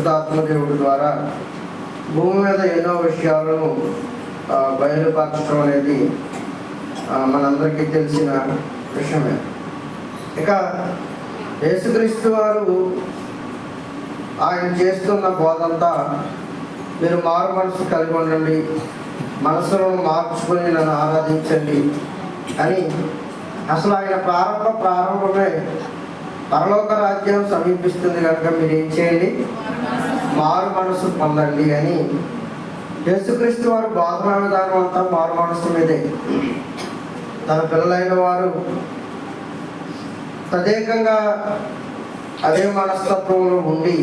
పరిశుద్ధాత్మ దేవుడి ద్వారా భూమి మీద ఎన్నో విషయాలను బయలుపరచడం అనేది మనందరికీ తెలిసిన విషయమే. ఇక యేసుక్రీస్తు వారు ఆయన చేస్తున్న బోధంతా మీరు మారు మనసు కలిగి ఉండండి, మనసులను మార్చుకొని నన్ను ఆరాధించండి అని. అసలు ఆయన ప్రారంభమే పరలోక రాజ్యం సమీపిస్తుంది కనుక మీరు ఏం చేయండి, మారు మనసు పొందండి అని. యేసుక్రీస్తు వారు బోధనా విధానం అంతా మారు మనసు మీదే. తన పిల్లలైన వారు తదేకంగా అదే మనస్తత్వంలో ఉండి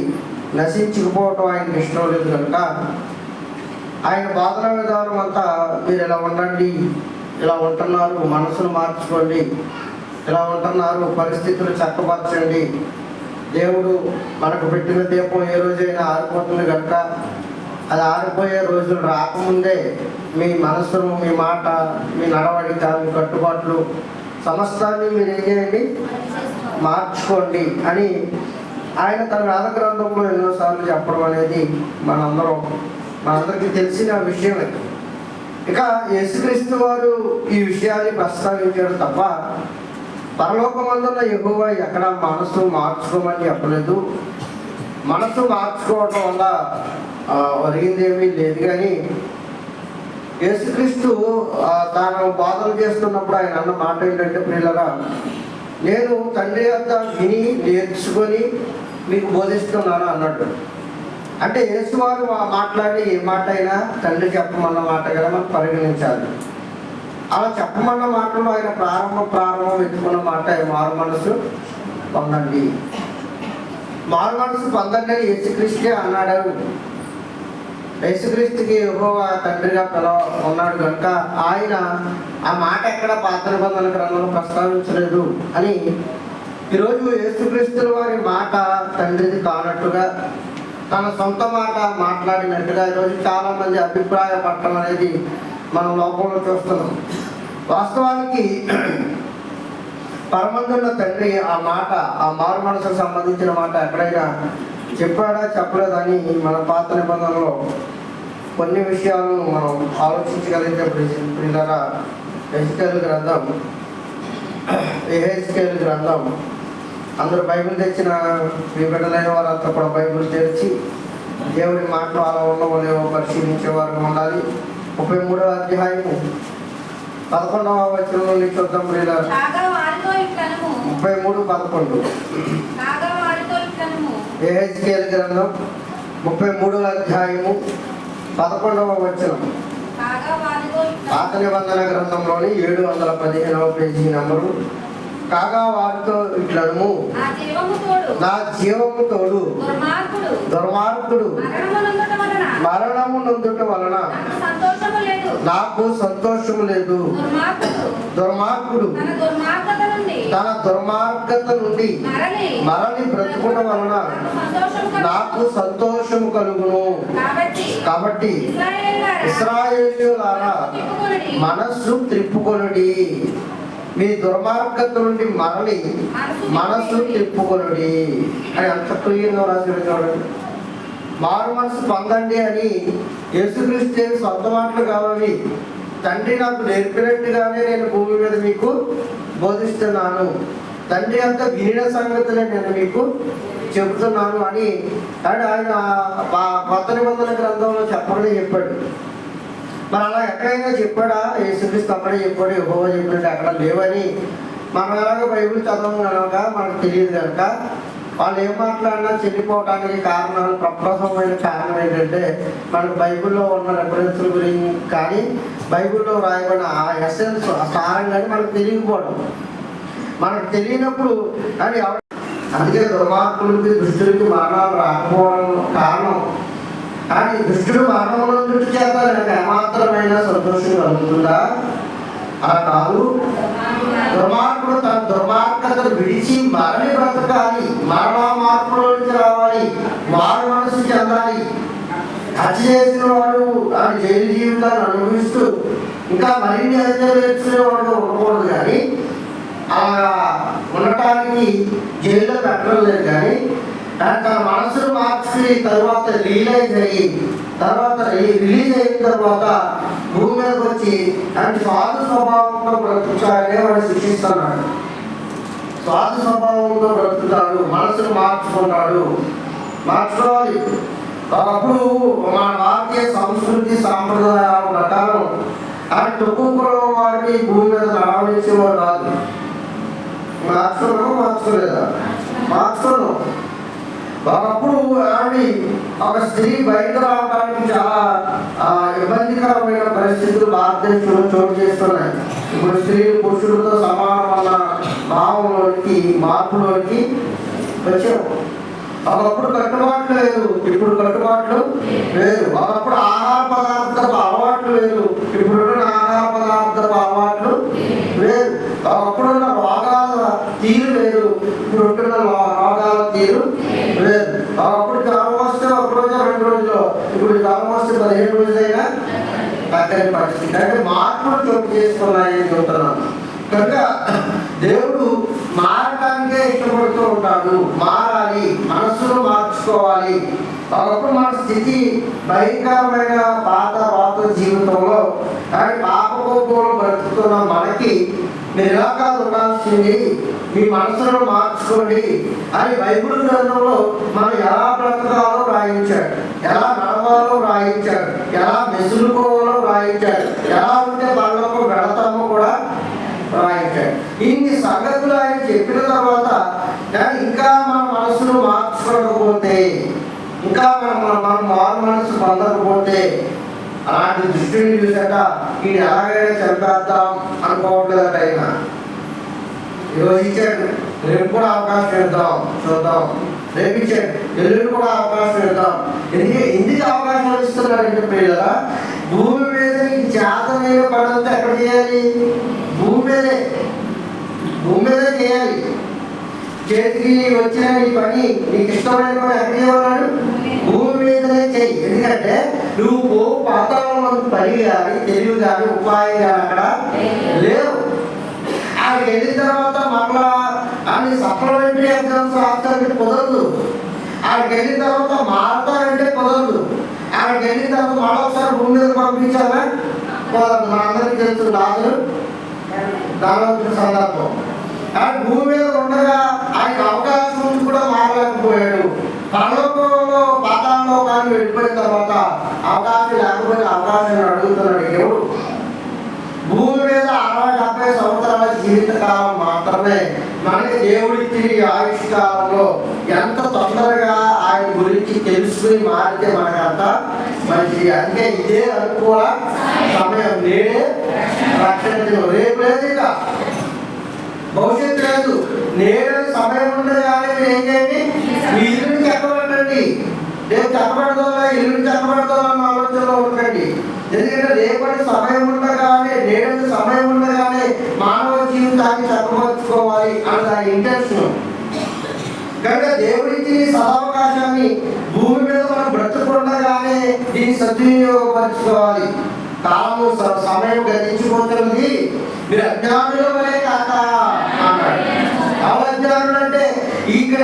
నశించుకుపోవటం ఆయనకి ఇష్టం లేదు కనుక ఆయన బోధనా విధానం అంతా మీరు ఇలా ఉండండి, ఇలా ఉంటున్నారు, మనసును మార్చుకోండి, ఇలా ఉంటున్నారు, పరిస్థితులు చక్కపరచండి, దేవుడు మనకు పెట్టిన దీపం ఏ రోజైనా ఆరిపోతుంది కనుక అది ఆరిపోయే రోజులు రాకముందే మీ మనసును, మీ మాట, మీ నడవడిక, మీ కట్టుబాట్లు సమస్తాన్ని మీరు ఏం చేయండి, మార్చుకోండి అని ఆయన తన వేద గ్రంథంలో ఎన్నోసార్లు చెప్పడం అనేది మనందరికీ తెలిసిన విషయమే. ఇక యేసుక్రీస్తు వారు ఈ విషయాన్ని ప్రస్తావించాడు తప్ప పరలోకమందున్న యెహోవా ఎక్కడ మనసు మార్చుకోమని చెప్పలేదు. మనసు మార్చుకోవటం వల్ల ఒరిగిందేమీ లేదు. కానీ యేసుక్రీస్తు తాను బోధన చేస్తున్నప్పుడు ఆయన అన్న మాట ఏంటంటే, ప్రియులరా, నేను తండ్రి వద్ద విని నేర్చుకొని మీకు బోధిస్తున్నాను అన్నాడు. అంటే యేసువారు మాట్లాడి ఏ మాట అయినా తండ్రి చెప్పమన్న మాట కదా మనం పరిగణించాలి. అలా చెప్పమన్న మాటలో ఆయన ప్రారంభం ఎత్తుకున్న మాట మారు మనసు పొందండి, మారు మనసు పొందండి అని యేసుక్రీస్తే అన్నాడు. యేసుక్రీస్తుకి యెహోవా తండ్రిగా ఉన్నాడు కనుక ఆయన ఆ మాట ఎక్కడ పాత నిబంధన గ్రంథంలో ప్రస్తావించలేదు అని. ఈరోజు యేసుక్రీస్తుల వారి మాట తండ్రిది కానట్టుగా, తన సొంత మాట మాట్లాడినట్టుగా ఈరోజు చాలామంది అభిప్రాయపడటం అనేది మనం లోకంలో చూస్తున్నాం. వాస్తవానికి పరమందున్న తండ్రి ఆ మాట, ఆ మారు మనసుకు సంబంధించిన మాట ఎక్కడైనా చెప్పాడా చెప్పలేదని మన పాత నిబంధనలో కొన్ని విషయాలను మనం ఆలోచించగలిగితే ప్రియులారా, ఎహెజ్కేలు గ్రంథం అందరూ బైబిల్ తెచ్చిన మీ బిడ్డలైన వారంతా కూడా బైబిల్ తెరిచి దేవుడి మాటలు అలా ఉండవో లేవో పరిశీలించేవారు ఉండాలి. 33వ అధ్యాయము 11వ వచనం నుండి చూద్దాం ప్రియులారా. 33:11 ఎహెజ్కేలు గ్రంథం 33వ అధ్యాయము 11వ వచనం. పాత నిబంధన గ్రంథంలోని 715వ పేజీ నంబరు. కాగా వారితో ఇట్లను, నా జీవము తోడు దుర్మార్గుడు మరణము నొందుట వలన నాకు సంతోషము లేదు. దుర్మార్గుడు తన దుర్మార్గత నుండి మరలి బ్రతుకుట వలన నాకు సంతోషము కలుగును. కాబట్టి ఇశ్రాయేలీయులారా, మనస్సు త్రిప్పుకొనుడి, మీ దుర్మార్గత నుండి మరలి మనస్సు తిప్పుకొనుడి అని అంత క్లియర్గా రాశాడు చూడండి. మారు మనసు పొందండి అని యేసుక్రీస్తు సొంత మాటలు కావాలి. తండ్రి నాకు నేర్పినట్టుగానే నేను భూమి మీద మీకు బోధిస్తున్నాను, తండ్రి అంతా వినిన సంగతులే నేను మీకు చెబుతున్నాను అని ఆయన కొత్త నిబంధన గ్రంథంలో చెప్పడమే చెప్పాడు. మరి అలా ఎక్కడైనా చెప్పాడా? యేసుక్రీస్తు అక్కడే చెప్పాడు, యెహోవా చెప్పినట్టు అక్కడ లేవని మనం ఎలాగ బైబిల్ చదవం కనుక మనకు తెలియదు కనుక వాళ్ళు ఏం మాట్లాడినా చెల్లిపోవడానికి కారణాలు, ప్రప్రథమైన కారణం ఏంటంటే మనకు బైబిల్లో ఉన్న రెఫరెన్స్ల గురించి కానీ బైబిల్లో రాయబడిన ఆ ఎసెన్స్, ఆ సారం కానీ మనకు తెలియకపోవడం. మనకు తెలియనప్పుడు కానీ అందుకే దుర్మార్గులకి, దుష్టులకి మరణాలు రాకపోవడం కారణం. కానీ దుష్టుడు మరణంలో దృష్టి చేత నాకు ఏమాత్రమైన సంతోషం కలుగుతుందా? అలా కాదు. దుర్మార్గుడు తన దుర్మార్గతను విడిచి మరణి బ్రతకాలి, మరణ మార్పులో నుంచి రావాలి, మారు మనసు చెందాలి. హత్య చేసిన వాడు ఆయన జైలు జీవితాన్ని అనుభవిస్తూ ఇంకా మరిన్ని హత్యలు నేర్చుకునేవాడు ఉండకూడదు. కానీ అలా ఉండటానికి జైల్లో పెట్టడం లేదు. కానీ తన మనసును మార్చుకుని తర్వాత రిలీజ్ అయిన తర్వాత భూమి మీదకి వచ్చి అంటే స్వార్థ స్వభావంతో బ్రతుకుతాడనే వాడు శిక్షిస్తున్నాడు. స్వార్థ స్వభావంతో బ్రతుకుతాడు, మనసును మార్చుకోవాలి. ఒకప్పుడు మన భారతీయ సంస్కృతి సాంప్రదాయాల ప్రకారం ఆయన తక్కువ కులం వారిని భూమి మీద రావణించేవారు కాదు. మార్చుకోను. ఒకప్పుడు ఆవిడ ఒక స్త్రీ బయట రావడానికి చాలా ఇబ్బందికరమైన పరిస్థితులు భారతదేశంలో చోటు చేస్తున్నాయి. ఇప్పుడు స్త్రీలు పురుషులతో సమానం అన్న భావంలోనికి మార్పులోనికి వచ్చాము. ఒకప్పుడు కట్టుబాట్లు లేదు, ఇప్పుడు కట్టుబాట్లు లేదు. ఒకప్పుడు ఆహార పదార్థపు అలవాట్లు లేదు, ఇప్పుడున్న ఆహార పదార్థపు అలవాట్లు లేదు. ఒకప్పుడున్న రోగాల తీరు లేదు, ఇప్పుడు ఉంటున్న రోగాల తీరు లేదు. ఒకప్పుడు జ్వరం వస్తే ఒక రోజు 2 రోజులు, ఇప్పుడు జ్వరం వస్తే 15 రోజులైనా తగ్గని పరిస్థితి. అంటే మార్పులు చోటు చేసుకున్నాయని చెబుతున్నాను. కనుక దేవుడు మారడానికే ఇష్టపడుతూ ఉంటాడు. మారాలి, మనస్సును మార్చుకోవాలి. ఒకప్పుడు మన స్థితి భయంకరమైన పాత జీవితంలో కానీ పాపకోపంలో బ్రతుకుతున్న మనకి మీరు ఎలా కాదు ఉండాల్సింది, మీ మనసును మార్చుకోండి అని బైబిల్ గ్రంథంలో మనం ఎలా బ్రతకాలో రాయించాడు, ఎలా నడవాలో రాయించాడు, ఎలా మెసులుకోవాలో రాయించాడు, ఎలా ఉంటే వాళ్ళకు వెళతామో కూడా రాయించాడు. ఇన్ని సంగతులు ఆయన చెప్పిన తర్వాత ఇంకా మన మనసును మార్చుకోకపోతే, ఇంకా మనం మారు మనసు పొందకపోతే అలాంటి దృష్టిని చూసాక ఈయన ఎలాగైనా చంపేద్దాం అనుకోవట్లేదట. ఆయన ఈరోజు ఇచ్చాడు, రేపు కూడా అవకాశం ఇద్దాం, చూద్దాం. రేపు ఇచ్చాడు, ఎల్లుండి కూడా అవకాశం ఇద్దాం. ఎందుకు అవకాశం ఇస్తున్నారంటే పిల్లరా, భూమి మీద నీకు చేతనైన పనంతా ఎక్కడ చేయాలి? భూమి మీదే చేయాలి. చేతికి వచ్చిన నీ పని, నీకు ఇష్టమైన పని ఎక్కడ చేయమన్నాడు? భూమి మీదనే చేయి. ఎందుకంటే నువ్వు పాతాళంలో పని కానీ తెలివి కానీ ఉపాయం కానీ అక్కడ లేవు. ఆడికి వెళ్ళిన తర్వాత మరలా అని సప్లిమెంటరీ ఎగ్జామ్స్ రాస్తానికి కుదరదు. ఆడికి వెళ్ళిన తర్వాత మారతారంటే కుదరదు. ఆడికి వెళ్ళిన తర్వాత మళ్ళీ ఒకసారి భూమి మీద పంపించాలా కుదరదు. మనందరికీ తెలుసు దాని సందర్భం. ఆయన భూమి మీద ఉండగా ఆయన అవకాశం కూడా మారలేకపోయాడు. పరలోకంలో పాతాళంలో కానీ వెళ్ళిపోయిన తర్వాత అవకాశం లేకపోతే అవకాశం అడుగుతున్నాడు. ఎవడు? భూమి మీద 60-70 సంవత్సరాల జీవితకాలం మాత్రమే మనకి దేవుడిచ్చి ఆయుష్ కాలంలో ఎంత తొందరగా ఆయన గురించి తెలుసుకుని మారితే మనకంత మంచిది. అంటే ఇదే అనుకూల సమయం. నేనే రక్షణ, రేపు లేదు, ఇక భవిష్యత్తు లేదు. నేనే సమయం ఉండగానే మీరు ఏం చేయండి, మీ ఇల్లుని చెప్పబడండి. రేపు చెప్పబడదో ఇల్లుని చెప్పబడదో అన్న ఆలోచనలో ఉండకండి. ఎందుకంటే రేపటి సమయం ఉండగానే, నేడు సమయం ఉండగానే మానవ జీవితాన్ని చక్కపరుచుకోవాలి అన్న దాని ఇంటెన్షన్. కనుక దేవుడికి సదావకాశాన్ని భూమి మీద మనం బ్రతుకుండగానే దీన్ని సద్వినియోగపరచుకోవాలి. కాలము సమయం గతించిపోతున్నది, మీరు అజ్ఞానుల వలే కాక అన్నాడు. అజ్ఞానులు అంటే ఇక్కడ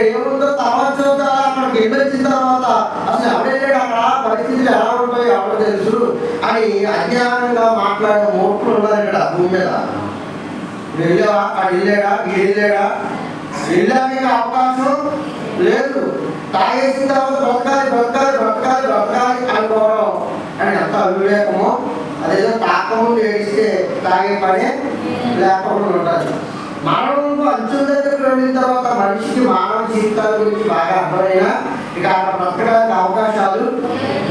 ఏముందో తర్వాత చూద్దాం. అక్కడికి వెళ్ళొచ్చిన తర్వాత అసలు ఎవడెళ్ళాడు, అక్కడ పరిస్థితులు ఎలా ఉంటాయో ఎవరు తెలుసు అని అజ్ఞానంగా మాట్లాడే మూర్ఖులు ఉన్నారు ఇక్కడ భూమి మీద. వెళ్ళావా, అక్కడ వెళ్ళాడా వెళ్ళడానికి అవకాశం లేదు. తాగేసిన తర్వాత బ్రతకాలి అనుకోవడం అని ఎంత అవివేకమో. అదేదో తాకముందు ఏడిస్తే తాగే పనే లేకుండా ఉంటుంది. మానవులకు అంచుల దగ్గరకు వెళ్ళిన తర్వాత మనిషికి మానవ జీవితాల గురించి బాగా అర్థమైనా ఇక అక్కడ బ్రతకడానికి అవకాశాలు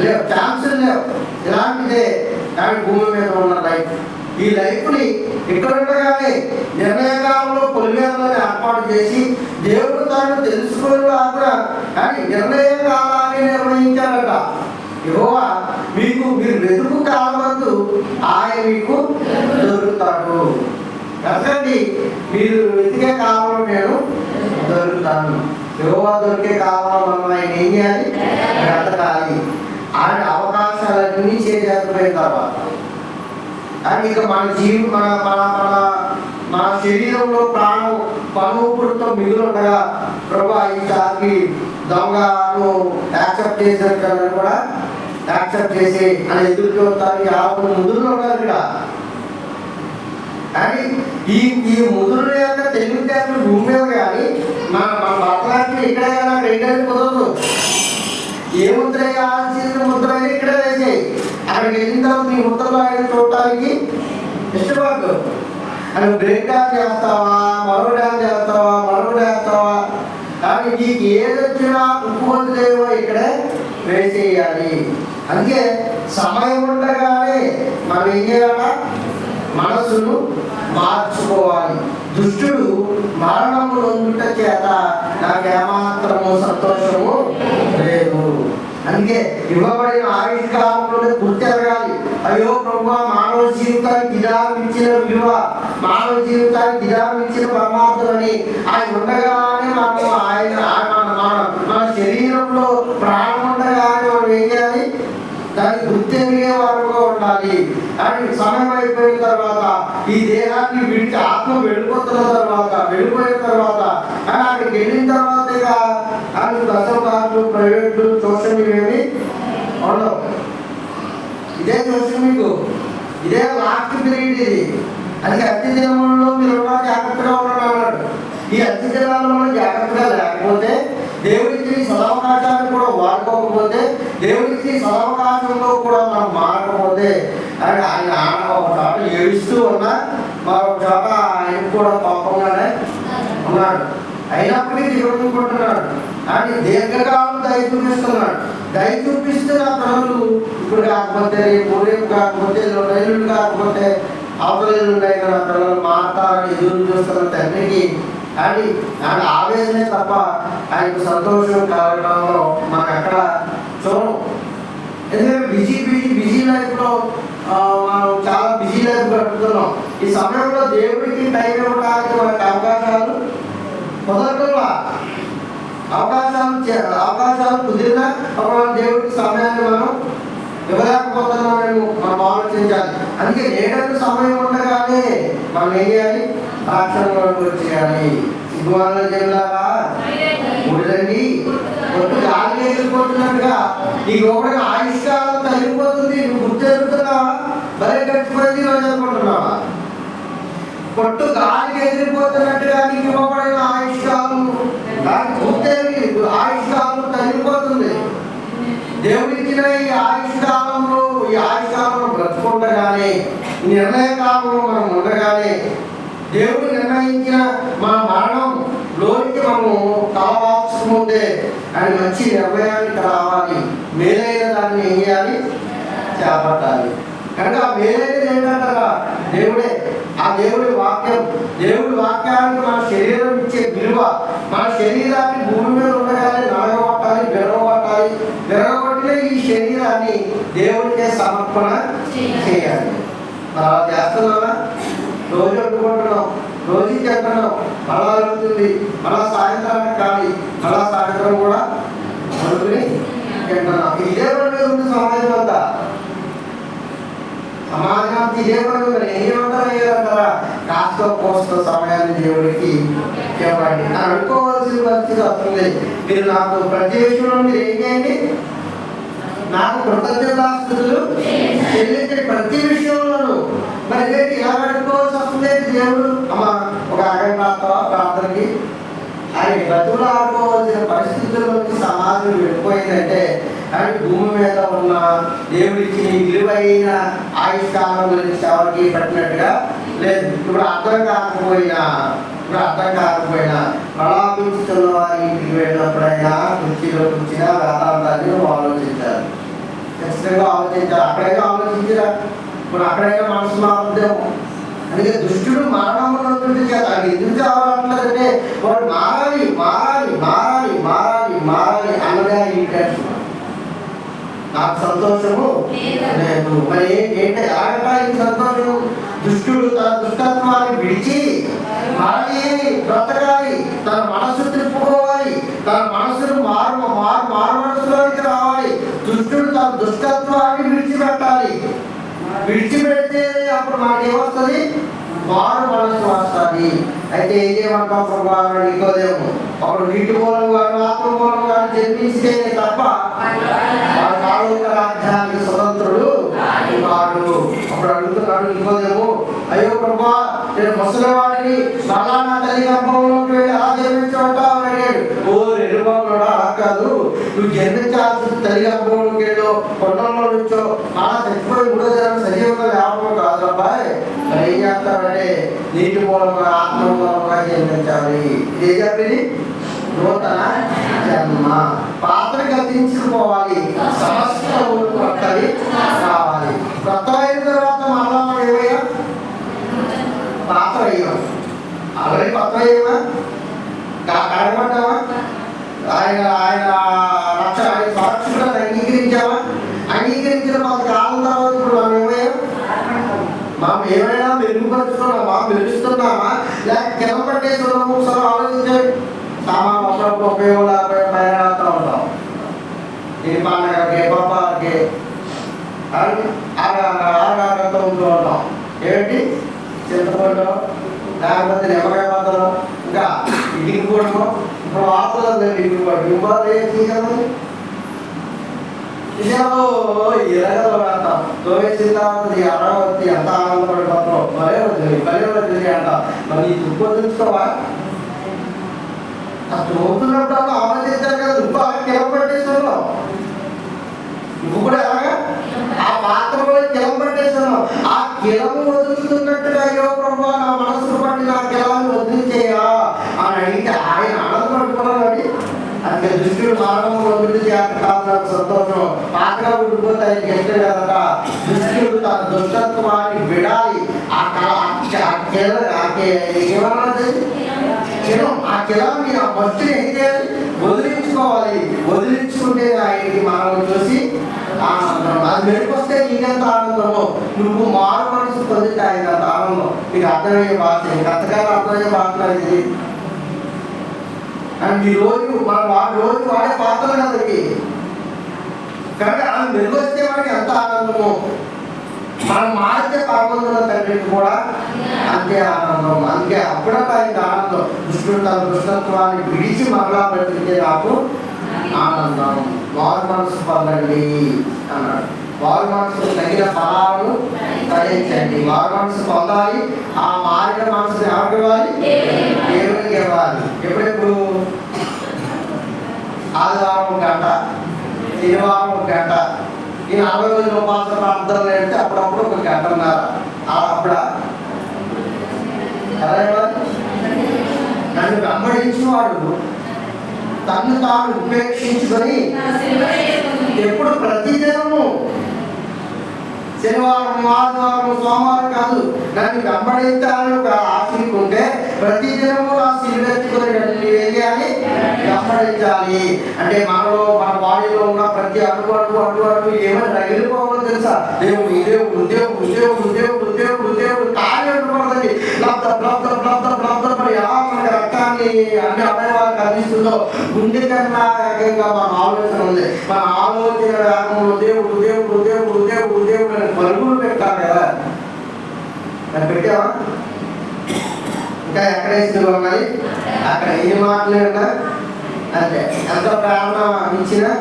లేవు, ఛాన్సులు లేవు. ఇలాంటిదే కానీ భూమి మీద ఉన్న లైఫ్. ఈ లైఫ్ని ఇక్కడ ఉండగానే నిర్ణయకాలంలో పొలిమేరలను ఏర్పాటు చేసి దేవుడు తాను తెలుసుకోలేకుండా కానీ నిర్ణయ కాలాన్ని నిర్ణయించాడట. యెహోవా మీరు వెతుకు కాలమందు ఆయన మీకు దొరుకుతాడు. కదండి, మీరు వెతికే కాలంలో నేను దొరుకుతాను. యెహోవా దొరికే కాలంలో మనం ఆయన ఏం చేయాలి, బ్రతకాలి. ఆయన అవకాశాలన్నీ చేజారిపోయిన తర్వాత కానీ ఇక మన మన శరీరంలో ప్రాణం పనుపుడుతో మిగులు ఉండగా ప్రభా ఈసారికి దొంగను యాక్సెప్ట్ చేశారు కదా కూడా యాక్సెప్ట్ చేసి అని ఎదురు చూడటానికి 50 ముదురులు ఉన్నారు ఇక్కడ. కానీ ఈ ముదురుల యొక్క తెలివితేటలు భూమి మీద కానీ మన భర్తలాంటి ఇక్కడే కదా రెండేళ్ళు కుదరదు. ఏ ముద్ర వేయాల్సిన ముద్ర అయితే ఇక్కడే వేసాయి. అక్కడికి వెళ్ళిన తర్వాత నీ ముద్రలు ఆయన చూడటానికి ఇష్టపడదు. అని బ్రేక్ డాన్స్ చేస్తావా, మరో డాన్స్ చేస్తావా కానీ నీకు ఏది వచ్చినా ఉప్పుదేవో ఇక్కడే వేసేయాలి. అందుకే సమయం ఉండగానే మనం ఏం చేయాల, మనసును మార్చుకోవాలి. దుష్టుడు మరణము నొందుట చేత నాకేమాత్రము సంతోషము లేదు. అందుకే ఇవ్వబడిన ఆయుష్కాలంలోనే గుర్తెరగాలి. అయ్యో ప్రభువా, మానవ జీవితానికి ఇచ్చిన విలువ, మానవ జీవితానికి ఇచ్చిన పరమాత్మని ఆయన ఉండగానే మనము మన శరీరంలో ప్రాణం ఉండగానే మనం ఏం చేయాలి, దాన్ని గుర్తెరిగే వారుగా ఉండాలి. అని సమయం అయిపోయిన తర్వాత ఈ దేహాన్ని విడిచి ఆత్మ వెళ్ళిపోయిన తర్వాత అక్కడికి వెళ్ళిన తర్వాత ఇక దశకాలు ప్రైవేట్లు సోషల్ ఏమి ఉండవు. ఇదే సోషల్ మీకు ఇదే లాస్ట్ పీరియడ్ ఇది. అది అతి దినంలో మీరు జాగ్రత్తగా ఉన్నాడు. ఈ అతి దినాల్లో జాగ్రత్తగా లేకపోతే, దేవుడికి సదవకాశాన్ని కూడా వాడుకోకపోతే, దేవుడికి సదవకాశంలో కూడా మనం మారకపోతే, ఆయన ఒక చోట ఏడుస్తూ ఉన్నా మరొక చోట ఆయన కూడా పాపంగానే ఉన్నాడు. అయినప్పటికీ దేవుడుకుంటున్నాడు. అని దీర్ఘకాలం దయ చూపిస్తున్నాడు. దయ చూపిస్తే ఆ పిల్లలు ఇప్పుడు కాకపోతే రేపు కాకపోతే 2 నెలలు కాకపోతే అవతలు ఉన్నాయి కదా, పిల్లలు మాట్లాడాలని ఎదురు చూస్తున్న తండ్రికి అని ఆయన ఆవేదనే తప్ప ఆయనకు సంతోషం కలగడంలో మనం ఎక్కడ చూడం. ఎందుకంటే బిజీ లైఫ్లో మనం చాలా బిజీ లైఫ్ గడుపుతున్నాం. ఈ సమయంలో దేవుడికి టైం ఇవ్వడానికి మనకు అవకాశాలు కుదరటంలా. అవకాశాలు కుదిరినా దేవుడికి సమయాన్ని మనం ఇవ్వలేకపోతున్నామేమో మనం ఆలోచించాలి. అందుకే నేడంటే సమయం ఉండగానే మనం ఏం చేయాలి, సాక్షరంలోకి వచ్చేయాలి. సిగ్గుమాల జిల్లాగా ఉడండి కొట్టు గాలి ఎగిరిపోతున్నట్టుగా నీకు ఒకటి ఆయుష్కాలం తగ్గిపోతుంది. నువ్వు గుర్తెరుగుతున్నావా, బయట గడిచిపోయింది రోజు అనుకుంటున్నావా? కొట్టు గాలికి ఎగిరిపోతున్నట్టుగా నీకు ఇవ్వబడిన ఆయుష్కాలం దానికి గుర్తెరిగి ఆయుష్కాలం తగ్గిపోతుంది. దేవుడిచ్చిన ఈ ఆయుష్కాలంలో బ్రతుకుండగానే, నిర్ణయకాలంలో మనం ఉండగానే, దేవుడు నిర్ణయించిన మన మరణంలోనికి మనము కావాల్సుకుంటే ఆయన మంచి నిర్ణయానికి రావాలి. మేలైన దాన్ని ఏం చేయాలి, చేపట్టాలి. కనుక ఆ మేలైనది ఏంటంటారా, దేవుడే. ఆ దేవుడి వాక్యానికి మన శరీరం ఇచ్చే విలువ, మన శరీరాన్ని భూమి మీద ఉండగానే నడగొట్టాలి, విరగొట్టిన ఈ శరీరాన్ని దేవుడికే సమర్పణ చేయాలి. అలా చేస్తున్నారా? రోజు అనుకుంటున్నాం, రోజు చెప్తున్నాం, మళ్ళా జరుగుతుంది, మళ్ళా సాయంత్రానికి కానీ మళ్ళా సాయంత్రం కూడా అనుకుని తింటున్నాం. ఇదే పని ఉంది సమాజం అంతా. సమాజం ఇదే పని ఉంది. ఏమంటారా, కాస్త కోస్త సమయాన్ని దేవుడికి ఇవ్వండి అని అనుకోవాల్సిన పరిస్థితి వస్తుంది. మీరు నాకు ప్రతి విషయంలో మీరు ఏం చేయండి, నాకు కృతజ్ఞతాస్తుతులు చెల్లించండి ప్రతి విషయంలోనూ. మరి ఏంటి ఇలా పెట్టుకోవాల్సి వస్తుంది దేవుడు? ఒక అరగంట ప్రార్థనకి ఆయన బ్రతుకులు ఆడుకోవాల్సిన పరిస్థితుల్లోకి సమాజం వెళ్ళిపోయిందంటే, కానీ భూమి మీద ఉన్న దేవుడికి విలువైన ఆయుష్కాలం గురించి ఎవరికి పెట్టినట్టుగా లేదు. ఇప్పుడు అర్థం కాకపోయినా ప్రలాపించుతున్న వారి ఇంటికి వెళ్ళినప్పుడైనా కుర్చీలో కూర్చున్నా వేదాంతాన్ని ఆలోచించారు. ఖచ్చితంగా ఆలోచించారు. అక్కడైనా ఆలోచించరా? ఇప్పుడు అక్కడైనా మనసు మారుద్దాం. అందుకే దుష్టుడు మరణం చేత అది ఎందుకు కావాలంటే వాడు మారాలి అన్నదే ఇంటెన్షన్. నాకు సంతోషము లేదు. మరి ఏంటి ఎలాగటా ఈ సంతోషం? దుష్టుడు తన దుష్టత్వాన్ని విడిచి మళ్ళీ బ్రతకాలి, తన మనసు తిప్పుకోవాలి, తన మనసును మారు మనసులోకి రావాలి. దుష్టుడు తన దుష్టత్వాన్ని విడిచిపెట్టాలి. విడిచిపెడితే అప్పుడు మనకి ఏమొస్తుంది? మారు మనసు వస్తుంది. అయితే ఏదేమంటాం ప్రభా నికోదేము, అప్పుడు నీటి మూలంగా ఆత్మ మూలంగా జన్మిస్తే తప్ప వాడు రాజ్యానికి స్వతంత్రుడు కాడు. అప్పుడు అడుగుతున్నాడు నికోదేము, అయ్యో ప్రభా నేను ముసలివాడిని మళ్ళా నా తల్లి గర్భంలోకి వెళ్ళి అలా జన్మించమంటావు అని అడిగాడు. ఓ రెడ్డిబాబుడు అలా కాదు, నువ్వు జన్మించాల్సిన తల్లి గర్భంలోకి వెళ్ళు, కొండల్లో నుంచో అలా చచ్చిపోయి 3వ దినాన్ని సజీవంగా లేవడం కాదు అబ్బాయి. మరి ఏం చేస్తారంటే నీటి మూలంగా ఆత్మ మూలంగా జన్మించాలి. ఇది ఏం చెప్పింది? నూతన జన్మ. పాత్ర గతించుకుపోవాలి, సమస్త కొత్తది కావాలి. కొత్త అయిన తర్వాత మళ్ళా ఏమయ్యా? పాత్ర అయ్యాం. ఆల్రెడీ కొత్త అయ్యామా? కడగబడ్డామా? ఆయన ఆయన రక్ష ఆయన సాక్షులుగా అంగీకరించామా? అంగీకరించిన కొంతకాలం తర్వాత ఇప్పుడు మనం ఏమయ్యాం? మనం ఏమైనా మెరుగుపరుచుకున్నామా, మెరుస్తున్నామా, లేక కింద పట్టేస్తున్నాము? ఒకసారి ఆలోచించండి. సామాన్ అప్పుడప్పుడు ఉపయోగం లేకపోయి ప్రయాణాలతో ఉంటాం. ఈ పండగకి పబ్బాలకి ఆగాగంతో ఉంటూ ఉంటాం. ఏంటి? చింతపండు, లేకపోతే నిమ్మకాయ పత్రం, ఇంకా ఇంటికి కూడా ఇప్పుడు ఆకులండి ఇంటికి కూడా విజయాలు ఇరగలు పెడతాం. తోవేసిన తర్వాత అమరావతి ఎంత ఆనందపడిపోతాం. మరే కలిగి అంట. మరి ఈ దుప్పు తెలుసుకోవా? చదువుతున్నప్పుడు ఆలోచించారు కదా, నువ్వు అలా కిలం పట్టేస్తున్నావు. నువ్వు కూడా ఎలాగా ఆ పాత్రలో కిలం పట్టేస్తున్నావు. ఆ కిలము వదులుతున్నట్టుగా అయ్యో ప్రభా నా మనసు పట్టి నా కిలాన్ని వదిలించేయా అని అడిగితే ఆయన ఆనందపడుతున్నాడు. అందుకే దుష్టుడు మానవం వదిలి చేత కాదు నాకు సంతోషం. పాత్రగా ఉండిపోతే ఆయనకి ఎంత కదట. దుష్టుడు తన దుష్టత్వాన్ని విడాలి. ఏమన్నది? ఆ కిలాన్ని ఆ భక్తిని ఏం చేయాలి? వదిలించుకోవాలి. వదిలించుకుంటే ఆయనకి మనం చూసి ఆనందం. అది వెనుకొస్తే నీకెంత ఆనందమో, నువ్వు మారు మనసు పొందితే ఆయనంత ఆనందం. నీకు అర్థమయ్యే భాష, అంతకాలం అర్థమయ్యే భాష ఇది. అండ్ ఈ రోజు మనం రోజు వాడే పాత్రలు కదకి. కనుక అది వెనుకొస్తే మనకి ఎంత ఆనందమో, మనం మారితే పరమందుల తండ్రికి కూడా అంతే ఆనందం. అందుకే అప్పుడప్పుడు ఆయనకి ఆనందం. దుష్టుడు తన దుష్టత్వాన్ని విడిచి మరలా బ్రతికితే నాకు ఆనందం. వారు మనసు పొందండి అన్నాడు. వారు మనసు తగిన ఫలాలను ఫలించండి. వారు మనసు పొందాలి. ఆ మారిన మనసుని ఎవరికి ఇవ్వాలి? దేవునికి ఇవ్వాలి. ఎప్పుడెప్పుడు? ఆదివారం 1 గంట, శనివారం 1 గంట, ఈ 40 రోజుల ఉపాస ప్రార్థనలు అంటే అప్పుడప్పుడు 1 గంటన్నర. అప్పుడ నన్ను వెంబడించిన వాడు తను తాను ఉపేక్షించుకొని ఎప్పుడు ప్రతిదినము, శనివారం, ఆదివారం, సోమవారం కాదు, నన్ను వెంబడించాలని ఒక ఆశించుకుంటే ప్రతిదినము నా శిలువెత్తుకొని వెళ్ళాలి, వెంబడించాలి. అంటే మనలో మన బాడీలో ఉన్న ప్రతి అడుగు ఏమైనా రగిలిపోవాలో తెలుసా? దేవుడు దేవుడు దేవుడు దేవుడు దేవుడు దేవుడు దేవుడు కానీ ఉండకూడదండి. మరి ఎలా మనకి రక్తాన్ని అన్ని అవయవాలకు అందిస్తుందో గుండె కన్నా వేగంగా మన ఆలోచన ఉంది. మన ఆలోచన వేగంలో దేవుడు దేవుడు దేవుడు దేవుడు దేవుడు అని పరుగులు పెట్టాలి కదా. పెట్టావా? ఇంకా ఎక్కడ ఇస్తున్నా మరి అక్కడ ఏ మాట్లాడినా అంతే, ఎంత ప్రేమ ఇచ్చినా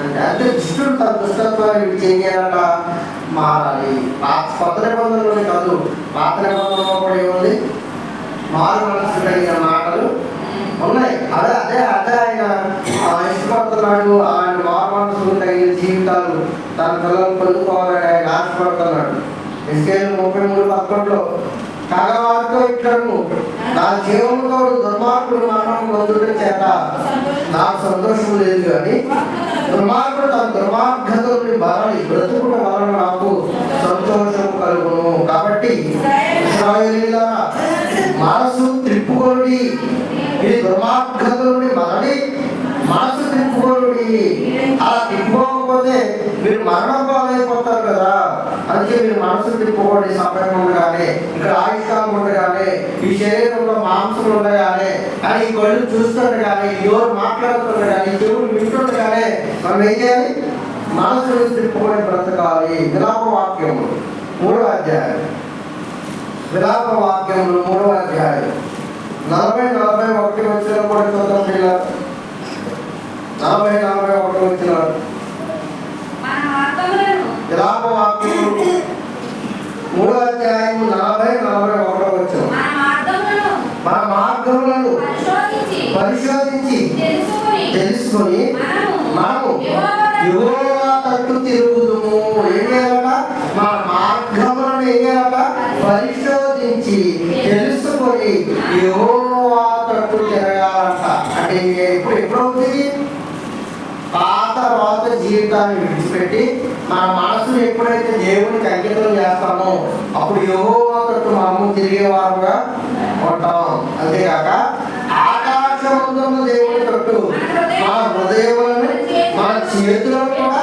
అంతే. అంటే దుష్టుడు తన దుష్టత్వాన్ని విడిచి ఏం చేయాలట? మారాలి. కొత్త నిబంధనలోనే కాదు, పాత నిబంధనలో కూడా ఏముంది? మారు మనసు కలిగిన మాటలు ఉన్నాయి. అదే ఆయన ఇష్టపడుతున్నాడు. ఆయన మారు మనసు కలిగిన జీవితాలు తన పిల్లలు పొందుకోవాలని ఆయన ఆశపడుతున్నాడు. ఎస్కేలు 33:11 కాగా వారితో ఇట్లను నా జీవముతో దుర్మార్గుడు మరణం పొందుట చేత నాకు సంతోషం లేదు, కానీ దుర్మార్గుడు తన దుర్మార్గతని మరణి బ్రతుకుట వలన నాకు సంతోషం కలుగును. కాబట్టి ఇశ్రాయేలీయులారా మనసు త్రిప్పుకోండి, ఈ దుర్మార్గత నుండి మరణి మనసు తిప్పుకోండి. అలా తిప్పుకోకపోతే మీరు మరణం పాలైపోతారు కదా. అందుకే మీరు మనసు తిప్పుకోండి. సమయం ఉండగానే, ఇక్కడ ఆయుష్కాలం ఉండగానే, ఈ శరీరంలో మాంసం ఉండగానే, అని ఈ కళ్ళు చూస్తుండగానే, ఈ నోరు మాట్లాడుతుండగానే, ఈ చెవులు వింటుండగానే మనం ఏం చేయాలి? మనసు తిప్పుకొని బ్రతకాలి. విలాప వాక్యము 3వ అధ్యాయం విలాప వాక్యములు 3వ అధ్యాయం 40-41 వచ్చిన కూడా చూద్దాం పిల్లలు. 40-41 వచ్చిన విలాప వాక్యములు 3వ అధ్యాయం 40-41 వచ్చిన మన మార్గములను పరిశోధించి తెలుసుకొని మనము యెహోవా తట్టు తిరుగుదుము. ఏం చేయాలట? మన మార్గములను ఏం చేయాలట? పరిశోధించి తెలుసుకొని యెహోవా తట్టు తిరగాలంట. అంటే ఎప్పుడవుతుంది? పాత రోత జీవితాన్ని విడిచిపెట్టి మన మనసును ఎప్పుడైతే దేవునికి అంకితం చేస్తామో అప్పుడు యెహోవా తట్టు మనము తిరిగేవారుగా ఉంటాం. అంతేకాక ఆకాశమందున్న దేవుని తట్టు మన హృదయములను మన చేతులను కూడా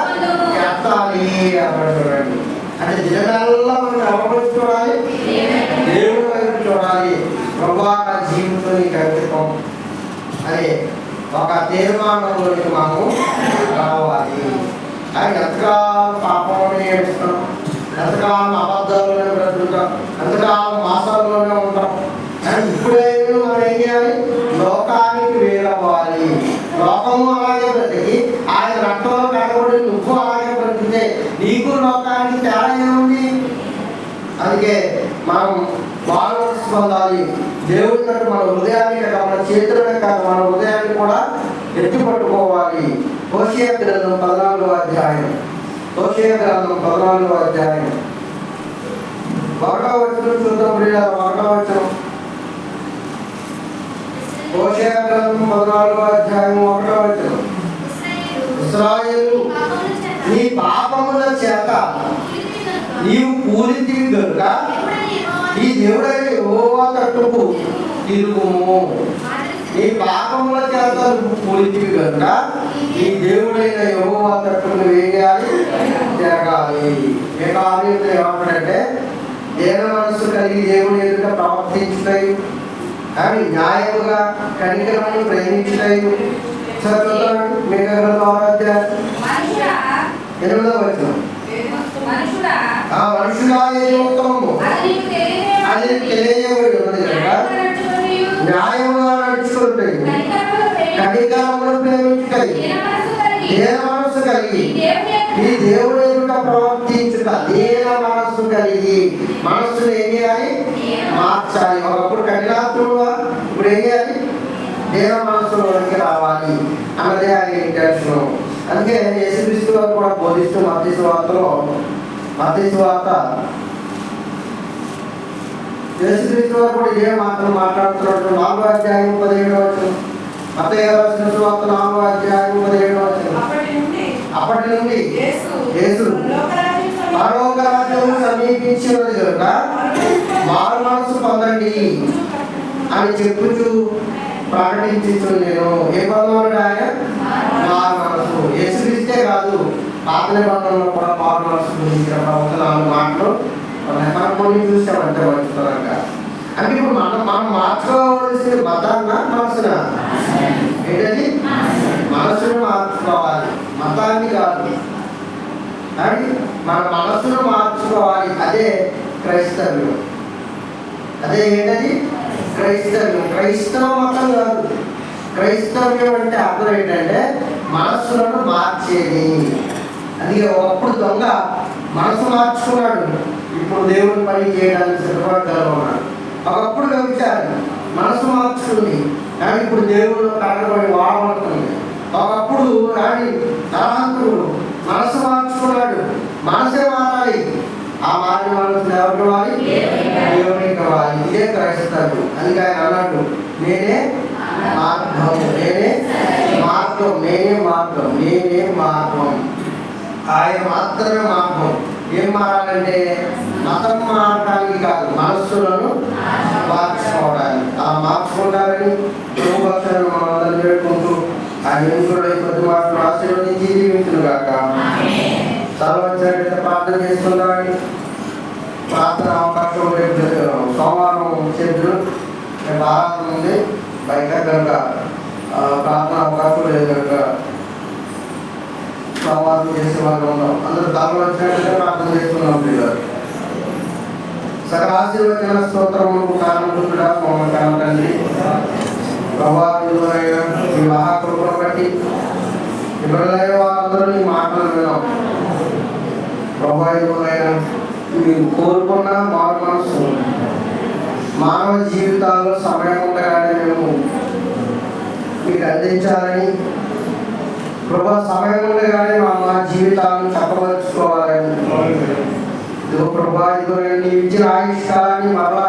ఎత్తాలి అన్నాడు. చూడండి, అంటే దినగల్లా మనం ఎవరి చూడాలి? దేవుని వైపు చూడాలి. ప్రభువా నా జీవితం నీకు అంకితం అని ఒక తీర్మానంలోకి మనము రావాలి. కానీ ఎంతకాలం పాపంలోనే ఏడుస్తాం, ఎంతకాలం అబద్ధాల్లోనే బ్రతుకుతాం, ఎంతకాలం మాసాల్లోనే ఉంటాం. కానీ ఇప్పుడైనా మనం ఏం చేయాలి? లోకానికి వేరవ్వాలి. లోకము అలాగే బ్రతికి ఆయన రక్తంలో కడగబడి నువ్వు అలాగే బ్రతికితే నీకు లోకానికి తేడా ఏముంది? అందుకే మనం బాలవలసి పొందాలి. దేవుడి తట్టు మన హృదయాన్ని కాదు, మన చేతులనే కాదు, మన హృదయాన్ని కూడా ఎత్తి పట్టుకోవాలి. హోషేయ గ్రంథం 14వ అధ్యాయం 14వ అధ్యాయం 1వ వచనం చూద్దాం. 1వ వచనం హోషేయ గ్రంథం 14వ అధ్యాయం 1వ వచనం. ఇశ్రాయేలు నీ పాపముల చేత నీవు కూలితివి గనుక ఈ దేవుడైన యెహోవా తట్టుకు తిరుగుము. నీ పాపముల చేత నువ్వు కూలితివి కనుక ఈ దేవుడైన యెహోవా తట్టుకు నువ్వు చేయాలి? తిరగాలి. ఏ కార్యంలో ఏమంటాడంటే దేన మనస్సు కలిగి దేవుని ఎదుట ప్రవర్తించుతాయి కానీ న్యాయముగా కనికరమును ప్రేమించుతాయి. చదువుతాడు మిగతా 8వ వచనం. మనుషుడా ఏది ఉత్తమము అది తెలియజేయబడి ఉన్నది కనుక న్యాయముగా నడుచుకుంటాయి, కనికరమును ప్రేమించుతాయి, దేన మనస్సు కలిగి ఈ దేవుడు ఎదుట ప్రవర్తించుట. దేన మనస్సు కలిగి మనస్సును ఏం చేయాలి? మార్చాలి. ఒకప్పుడు కఠినాత్ముడుగా ఇప్పుడు ఏం చేయాలి? దేన మనస్సులోకి రావాలి అన్నదే ఆయన ఇంటెన్షన్. అందుకే యేసుక్రీస్తు గారు కూడా బోధిస్తూ మత్తయి సువార్త యేసుక్రీస్తు గారు కూడా ఇదే మాటలు మాట్లాడుతున్నట్టు 4వ అధ్యాయం 17వ వచనం. మత్తయి రాసిన సువార్త 4వ అధ్యాయం 17వ వచనం. అప్పటి నుండి యేసు పరలోక రాజ్యము సమీపించినది కనుక మారు మనసు పొందండి అని చెప్పుచూ ప్రకటించు. నేను ఏ పొందమన్నాడు ఆయన? మారు మనసు. యేసుక్రీస్తే కాదు, పాత నిబంధనలో కూడా మారు మనసు గురించి 4 మాటలు మనం కొన్ని చూసామంటే మంచుతరంగా. అంటే ఇప్పుడు మనం మార్చుకోవాల్సిన మతాన్న మనసున ఏంటది? మనసును మార్చుకోవాలి, మతాన్ని కాదు. కానీ మన మనసును మార్చుకోవాలి. అదే క్రైస్తవ్యం. అదే ఏంటది? క్రైస్తవ్యం. క్రైస్తవ మతం కాదు. క్రైస్తవ్యం అంటే అర్థం ఏంటంటే మనస్సులను మార్చేది. అది ఒకప్పుడు దొంగ మనసు మార్చుకున్నాడు, ఇప్పుడు దేవుని పని చేయడానికి సిద్ధపడగలన్నాడు. ఒకప్పుడు వ్యభిచారి మనసు మార్చుకుంది కానీ ఇప్పుడు దేవుడు కడగబడి వాడబడుతుంది. ఒకప్పుడు కానీ నరహంతుడు మనసు మార్చుకున్నాడు, మనసే మారాలి. ఆ మారిన మనసు ఎవరికి ఇవ్వాలి? దేవునికి ఇవ్వాలి. ఇదే క్రైస్తవ్యం. అందుకే ఆయన అన్నాడు, నేనే మార్గం, నేనే మార్గం, నేనే మార్గం, నేనే మార్గం. ఆయన మాత్రమే మార్గం. ఏం మారాలంటే మతం మారడానికి కాదు, మనస్సులను మార్చుకోవడానికి. ఆ మార్చుకోవడానికి ప్రభుభక్షను మనందరం వేడుకుంటూ ఆయన వెనుకడై కొద్ది మాటలు ఆశీర్వదించి జీవించును గాక. సర్వచ్చరిత ప్రార్థన చేసుకుందామని ప్రార్థన అవకాశం రేపు సోమవారం చేతులు రేపు ఆరాధన ఉంది. బయట కనుక ప్రార్థన అవకాశం లేదు కనుక సోమవారం చేసే వాళ్ళు ఉన్నాం. అందరూ తల వచ్చినట్టుగా ప్రార్థన చేసుకున్నాం పిల్లలు. సకలాశీర్వచన స్తోత్రములకు కారణముగా మమ్మల్ని తండ్రి ప్రభావితులైన ఈ మహాకృపను బట్టి ఇబ్రలైన వారందరూ నీ మాటలు విన్నాం. ప్రభావితులైన మీరు కోరుకున్న మారు మనసు మానవ జీవితాల్లో సమయం ఉండగానే మేము మీకు అందించాలని, ప్రభా సమయం ఉండగానే మా జీవితాలను చక్కపరుచుకోవాలని, ఇదిగో ప్రభా ఇదిగో నీ ఇచ్చిన ఆయుష్కాలాన్ని మరలా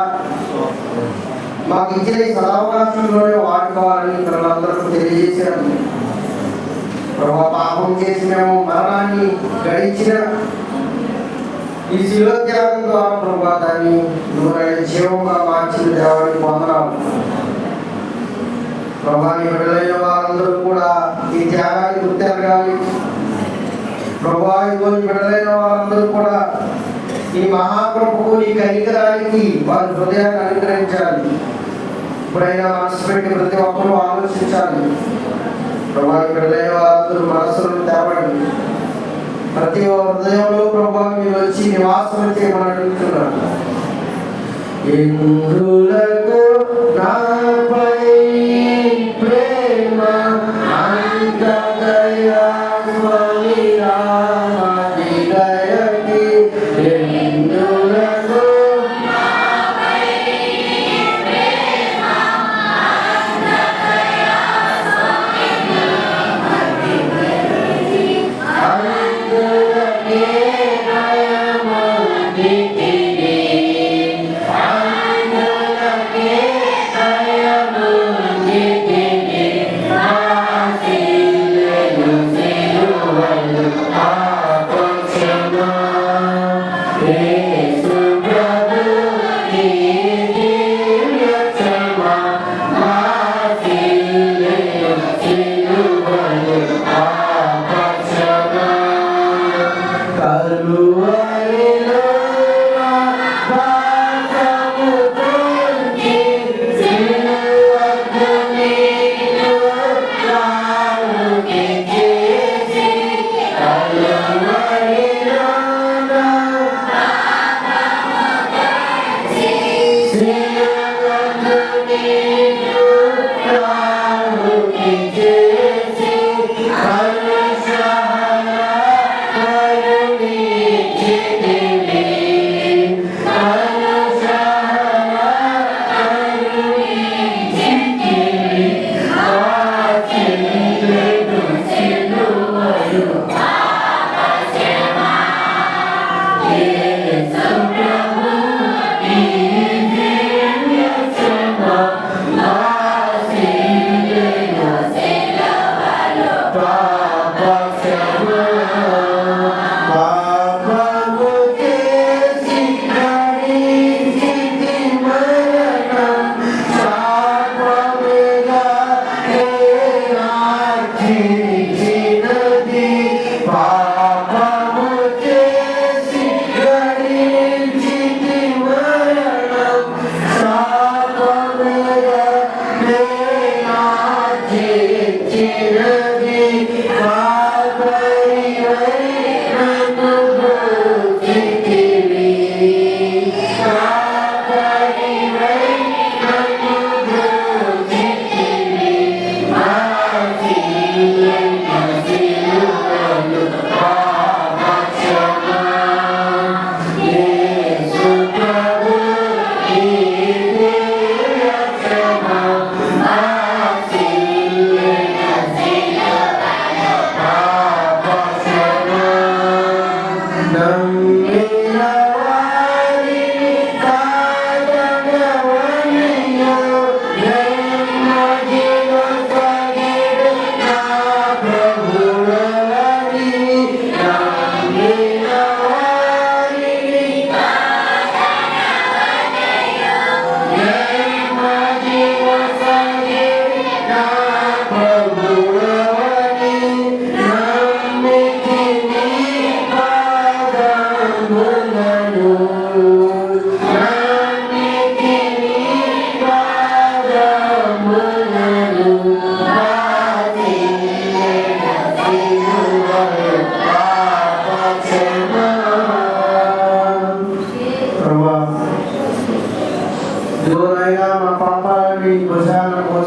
మాకు ఇచ్చిన ఈ సదావకాశంలోనే వాడుకోవాలని పిల్లలందరూ తెలియజేశారు. ప్రభా పాపం చేసి మేము మరణాన్ని గడించిన ఈ శిలోత్యాగం ద్వారా ప్రభా దాన్ని దూరైన జీవంగా మార్చిన దేవాన్ని పొందరాము. ప్రభా నీ బిడ్డలైన వారందరూ కూడా ఈ త్యాగాన్ని గుర్తెరగాలి. ప్రభా ఇదిగో నీ బిడ్డలైన వారందరూ కూడా ఈ మహాప్రభువు నీ కనికరానికి వారి హృదయాన్ని అనుగ్రహించాలి. ఇప్పుడైనా మనసు పెట్టి ప్రతి ఒక్కరూ ఆలోచించాలి. ప్రభా నీ బిడ్డలైన వారందరూ మనసులను తేవండి. ప్రతి హృదయంలో ప్రభా మీరు వచ్చి నివాసం చేయమని అడుగుతున్నాను. ఎందులకు నాపై ప్రేమ అంత దయా స్వామి రామని దయకి ఎందులకు నాపై ప్రేమ అంత దయా స్వామి రామని దయకి అందుకే దయముందితిని అందుకే దయ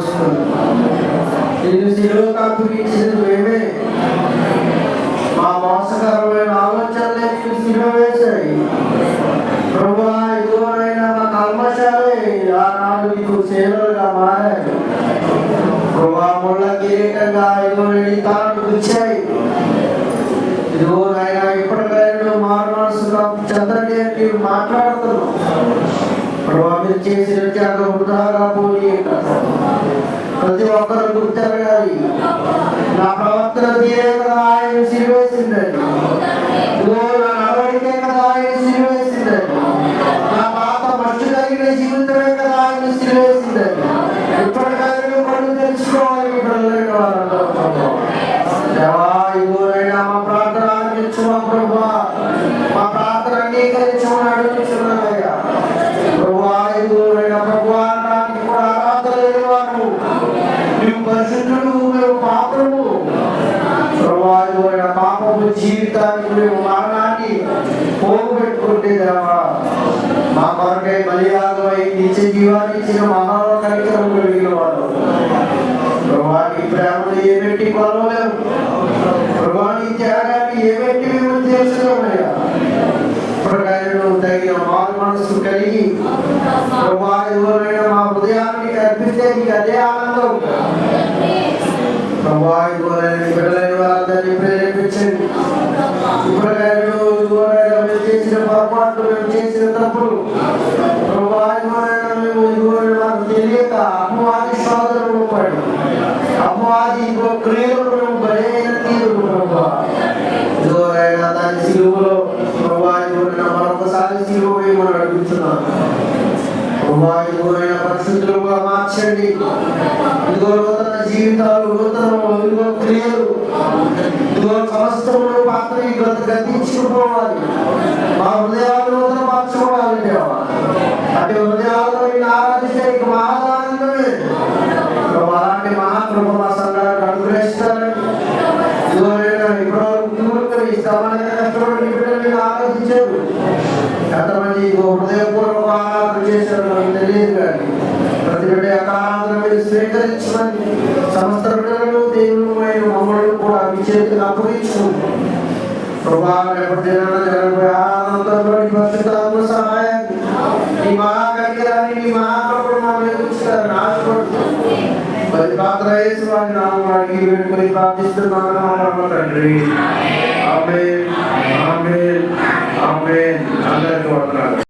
మోసుకుంది. నిన్ను సిలువకు అప్పగించింది మేమే. మా మోసకరమైన ఆలోచనలే నిన్ను సిలువ వేశాయి. ప్రభువా, ఇదిగోనైనా మా కల్మషాలే ఆనాడు నీకు సేవలుగా మారాయి. ప్రభువా, ముళ్ళ కిరీటంగా ఇదిగోని తాను గుచ్చాయి. ఇదిగోనైనా ఇప్పటికైనా మారు మనసుగా చంద్రని నీవు మాట్లాడుతున్నావు. ప్రభువా, మీరు చేసిన త్యాగం వృధాగా పోయి ప్రతి ఒక్కరు గుర్తెరగాలి. నా ప్రవర్తన తీరే కదా ఆయన సిలువేసిందని, నా నడవడికే కదా ఆయన సిలువేసిందని, నా పాత మట్టి కలిగిన జీవితమే కదా ఆయన సిలువేసిందని ఇప్పటికైనా కళ్ళు తెలుసుకోవాలి. పిల్లలైన వారందరూ దేవా, ఇదిగోనైనా మా ప్రార్థన ఆలకించుమా ప్రభువా, మా ప్రార్థన అంగీకరించమని అడుగుతున్నానయ్యా. ప్రభువా, ఇదిగోనైనా ప్రభువా నాకు కూడా ఆరాధన లేనివారు, నువ్వు పరిశుద్ధుడు, మేము పాపము. ప్రభువా, ఇదిగోనైనా పాపము జీవితానికి మేము మరణాన్ని పోగుపెట్టుకుంటే దేవా, మా కొరకై బలియాగమై నిత్య జీవాన్ని ఇచ్చిన మహాకరికరం కలిగిన వాడు. ప్రభువా, నీ ప్రేమను ఏమెట్టి కొలవలేము. ప్రభువా, నీ త్యాగాన్ని ఏమెట్టి మేము తెలుసుకోమయ్యా. ఇప్పటికైనా తగిన మారు మనసు కలిగి ప్రభువా, ఇదిగోనైనా మా హృదయాన్ని కల్పిస్తే నీకు అదే ఆనందం. ప్రభువా, ఇదిగోనైనా బిడ్డలైన వారందరినీ ప్రేరేపించండి. ఇప్పటికైనా ఇదిగోనైనా మేము చేసిన పొరపాట్లు, మేము చేసిన తప్పులు ప్రభువా, ఇదిగోనైనా మేము ఇదిగోనైనా మాకు తెలియక అపవాది శోధనలు పడి అపవాది ఇంకో క్రియలకు మేము బలైన తీరు ప్రభువా, ఇదిగోనైనా దాని సిలువలో ప్రభువా, ఇదిగోనైనా మరొకసారి సిలువ వేయమని అడుగుతున్నాను. ప్రభువా, ఇదిగోనైనా పరిశుద్ధులుగా మార్చండి. ఇదిగో నూతన జీవితాలు, నూతన ఇదిగో క్రియలు, ఇదిగో సమస్తములు పాత్ర గతించుకుపోవాలి. మా హృదయాలు నూతన మార్చుకోవాలి దేవా. అటు హృదయాల్లో నిన్ను ఆరాధిస్తే నీకు మహాదానందమే. అలాంటి మహాకృప మా సంఘానికి అనుగ్రహిస్తారని ఇదిగోనైనా ఇప్పుడు ఈ సమానంగా కష్టపడి బిడ్డలు ఆరాధించారు. ఎంతమంది హృదయపూర్వక ఆరాధన చేశారు నాకు తెలియదు, కానీ ప్రతి బిడ్డ ఆరాధన మీరు స్వీకరించమని సమస్త బిడ్డలను దేవుడు మమ్మల్ని కూడా మీ చేతిని అప్పగించుకుంటాం. ఆనందంలో సహాయాన్ని నీ మహాకరికరాన్ని నీ మహాకృపను మా మీద ఉంచుతారని ఆశపడుతున్నాం. మరి పాత్ర వేసి వారి నామం అడిగి వేడుకొని ప్రార్థిస్తున్నాను తండ్రి. ఆమేన్, ఆమేన్, ఆమేన్. అందరికీ వందనాలు.